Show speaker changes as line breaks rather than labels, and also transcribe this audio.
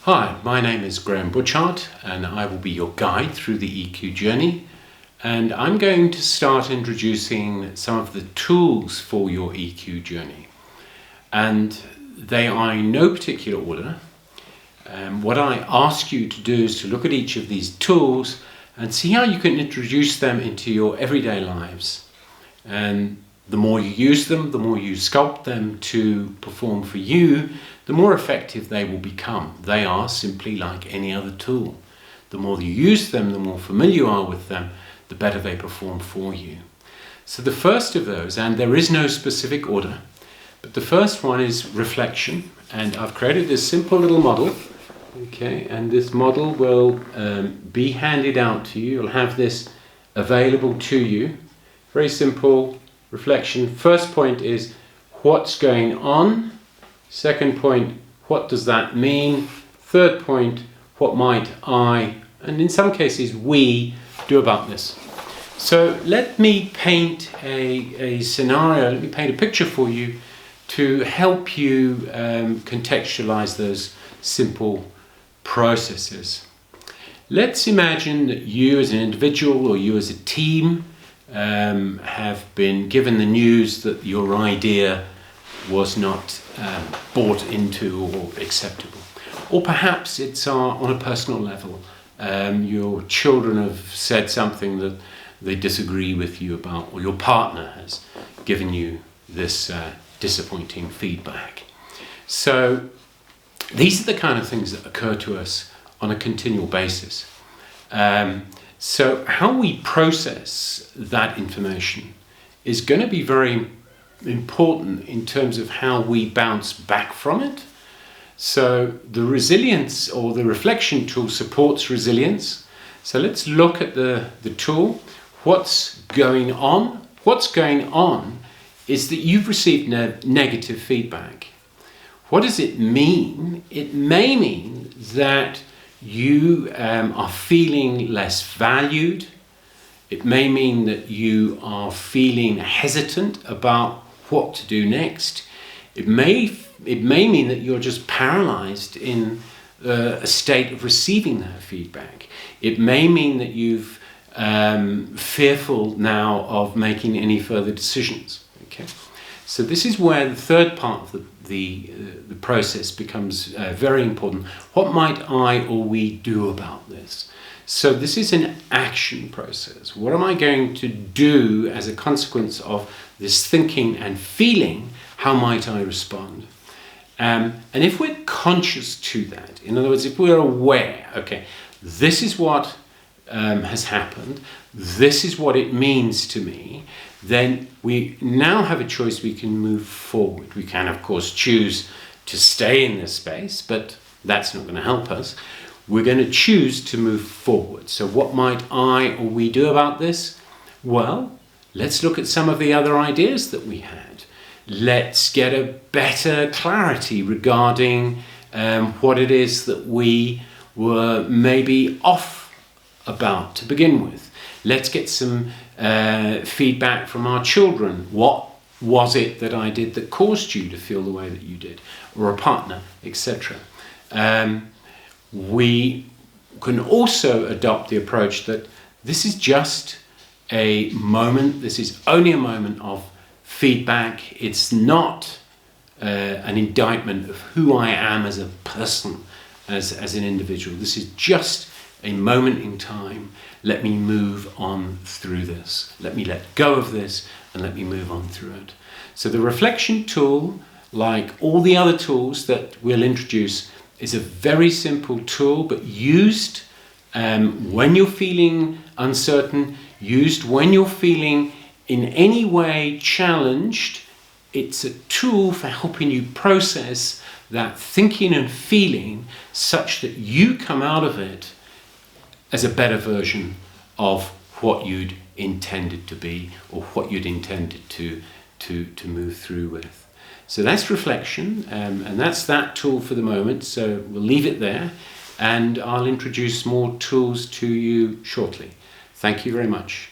Hi, my name is Graham Butchart and I will be your guide through the EQ journey, and I'm going to start introducing some of the tools for your EQ journey, and they are in no particular order. What I ask you to do is to look at each of these tools and see how you can introduce them into your everyday lives. And the more you use them, the more you sculpt them to perform for you, the more effective they will become. They are simply like any other tool. The more you use them, the more familiar you are with them, the better they perform for you. So the first of those, and there is no specific order, but the first one is reflection. And I've created this simple little model. Okay, and this model will be handed out to you. You'll have this available to you. Very simple reflection. First point is what's going on. Second point, what does that mean? Third point, what might I, and in some cases we, do about this? So let me paint a scenario, let me paint a picture for you to help you contextualize those simple processes. Let's imagine that you as an individual or you as a team have been given the news that your idea was not bought into or acceptable. Or perhaps it's on a personal level. Your children have said something that they disagree with you about, or your partner has given you this disappointing feedback. So these are the kind of things that occur to us on a continual basis. So how we process that information is going to be very important in terms of how we bounce back from it. So the resilience or the reflection tool supports resilience. So let's look at the tool. What's going on? What's going on is that you've received negative feedback. What does it mean? It may mean that you are feeling less valued. It may mean that you are feeling hesitant about what to do next. It may mean that you're just paralyzed in a state of receiving that feedback. It may mean that you've fearful now of making any further decisions. Okay, so this is where the third part of the process becomes very important. What might I or we do about this? So this is an action process. What am I going to do as a consequence of this thinking and feeling? How might I respond? And if we're conscious to that, in other words, if we're aware, okay, this is what has happened, this is what it means to me, then we now have a choice. We can move forward. We can, of course, choose to stay in this space, but that's not going to help us. We're going to choose to move forward. So what might I or we do about this? Well, let's look at some of the other ideas that we had. Let's get a better clarity regarding what it is that we were maybe off about to begin with. Let's get some feedback from our children. What was it that I did that caused you to feel the way that you did? Or a partner, etc. We can also adopt the approach that this is just a moment, this is only a moment of feedback. It's not an indictment of who I am as a person, as an individual. This is just a moment in time. Let me move on through this. Let me let go of this and let me move on through it. So the reflection tool, like all the other tools that we'll introduce, is a very simple tool, but used when you're feeling uncertain, used when you're feeling in any way challenged. It's a tool for helping you process that thinking and feeling such that you come out of it as a better version of what you'd intended to be or what you'd intended to move through with. So that's reflection, and that's that tool for the moment. So we'll leave it there, and I'll introduce more tools to you shortly. Thank you very much.